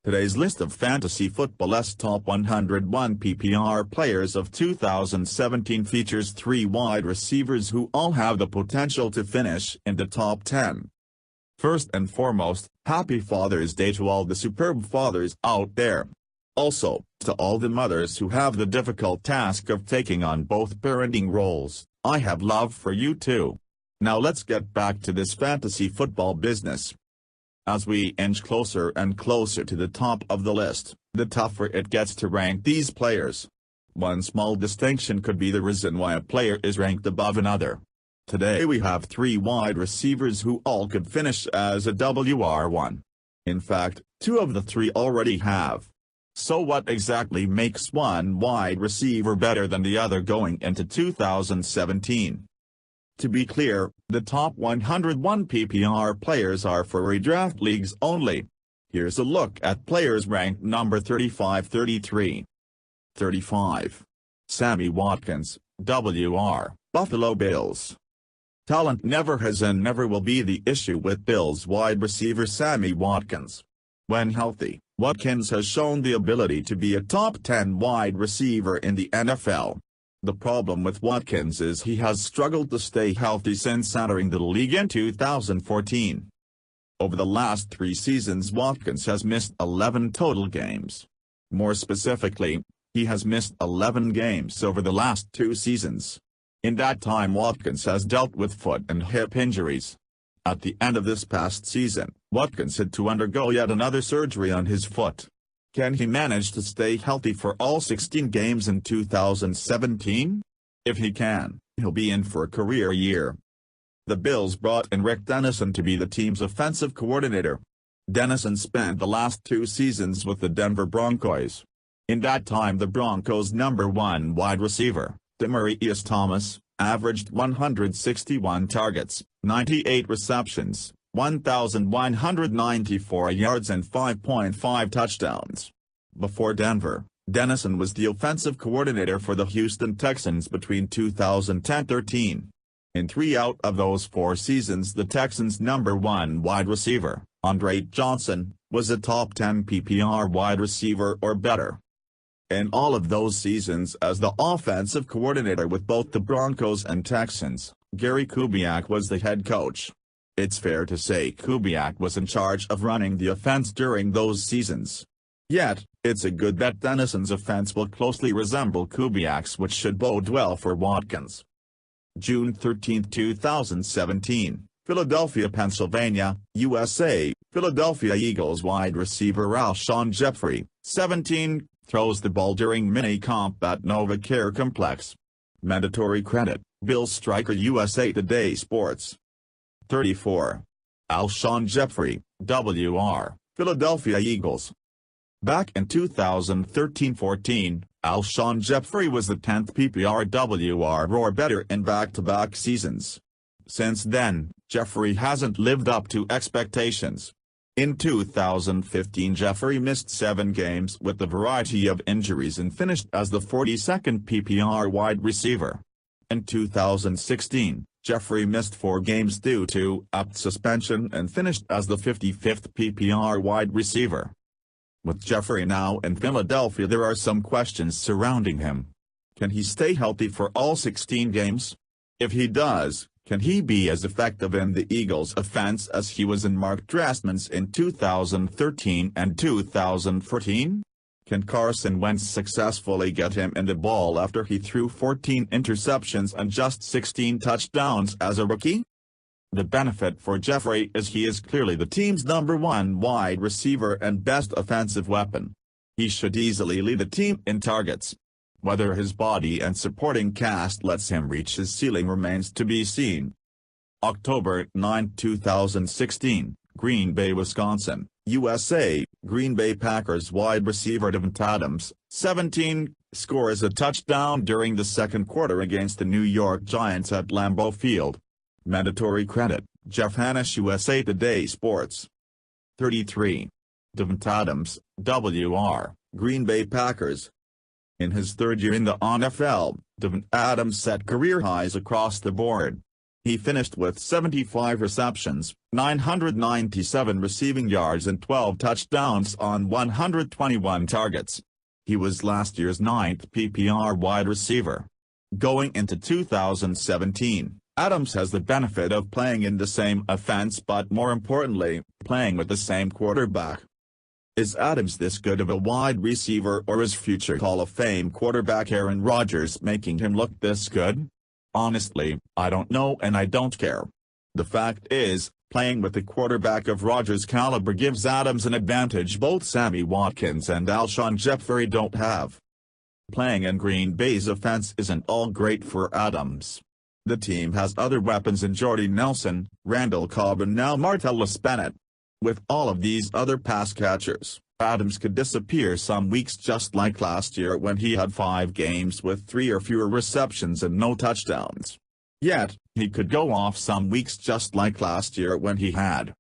Today's list of Fantasy Football's top 101 PPR players of 2017 features 3 wide receivers who all have the potential to finish in the top 10. First and foremost, happy Father's Day to all the superb fathers out there. Also, to all the mothers who have the difficult task of taking on both parenting roles, I have love for you too. Now let's get back to this fantasy football business. As we inch closer and closer to the top of the list, the tougher it gets to rank these players. One small distinction could be the reason why a player is ranked above another. Today we have 3 wide receivers who all could finish as a WR1. In fact, 2 of the 3 already have. So what exactly makes one wide receiver better than the other going into 2017? To be clear, the top 101 PPR players are for redraft leagues only. Here's a look at players ranked number 35-33. 35. Sammy Watkins, WR, Buffalo Bills. Talent never has and never will be the issue with Bills wide receiver Sammy Watkins. When healthy, Watkins has shown the ability to be a top 10 wide receiver in the NFL. The problem with Watkins is he has struggled to stay healthy since entering the league in 2014. Over the last 3 seasons Watkins has missed 11 total games. More specifically, he has missed 11 games over the last 2 seasons. In that time Watkins has dealt with foot and hip injuries. At the end of this past season, Watkins had to undergo yet another surgery on his foot. Can he manage to stay healthy for all 16 games in 2017? If he can, he'll be in for a career year. The Bills brought in Rick Dennison to be the team's offensive coordinator. Dennison spent the last 2 seasons with the Denver Broncos. In that time the Broncos' number 1 wide receiver, Demaryius Thomas, averaged 161 targets, 98 receptions, 1,194 yards and 5.5 touchdowns. Before Denver, Dennison was the offensive coordinator for the Houston Texans between 2010-13. In 3 out of those 4 seasons the Texans' number 1 wide receiver, Andre Johnson, was a top 10 PPR wide receiver or better. In all of those seasons as the offensive coordinator with both the Broncos and Texans, Gary Kubiak was the head coach. It's fair to say Kubiak was in charge of running the offense during those seasons. Yet, it's a good bet Dennison's offense will closely resemble Kubiak's, which should bode well for Watkins. June 13, 2017, Philadelphia, Pennsylvania, USA, Philadelphia Eagles wide receiver Alshon Jeffery, 17, throws the ball during mini-camp at NovaCare Complex. Mandatory credit, Bills striker USA Today Sports. 34. Alshon Jeffery, WR, Philadelphia Eagles. Back in 2013-14, Alshon Jeffery was the 10th PPR WR or better in back-to-back seasons. Since then, Jeffery hasn't lived up to expectations. In 2015 Jeffery missed 7 games with a variety of injuries and finished as the 42nd PPR wide receiver. In 2016, Jeffery missed 4 games due to apt suspension and finished as the 55th PPR wide receiver. With Jeffery now in Philadelphia there are some questions surrounding him. Can he stay healthy for all 16 games? If he does, can he be as effective in the Eagles' offense as he was in Mark Trestman's in 2013 and 2014? Can Carson Wentz successfully get him in the ball after he threw 14 interceptions and just 16 touchdowns as a rookie? The benefit for Jeffery is he is clearly the team's number 1 wide receiver and best offensive weapon. He should easily lead the team in targets. Whether his body and supporting cast lets him reach his ceiling remains to be seen. October 9, 2016, Green Bay, Wisconsin, USA, Green Bay Packers wide receiver Davante Adams, 17, scores a touchdown during the second quarter against the New York Giants at Lambeau Field. Mandatory credit, Jeff Hannish, USA Today Sports. 33. Davante Adams, WR, Green Bay Packers. In his 3rd year in the NFL, Davante Adams set career highs across the board. He finished with 75 receptions, 997 receiving yards and 12 touchdowns on 121 targets. He was last year's 9th PPR wide receiver. Going into 2017, Adams has the benefit of playing in the same offense but more importantly, playing with the same quarterback. Is Adams this good of a wide receiver, or is future Hall of Fame quarterback Aaron Rodgers making him look this good? Honestly, I don't know and I don't care. The fact is, playing with the quarterback of Rodgers' caliber gives Adams an advantage both Sammy Watkins and Alshon Jeffery don't have. Playing in Green Bay's offense isn't all great for Adams. The team has other weapons in Jordy Nelson, Randall Cobb and now Martellus Bennett. With all of these other pass catchers, Adams could disappear some weeks just like last year when he had 5 games with 3 or fewer receptions and no touchdowns. Yet, he could go off some weeks just like last year when he had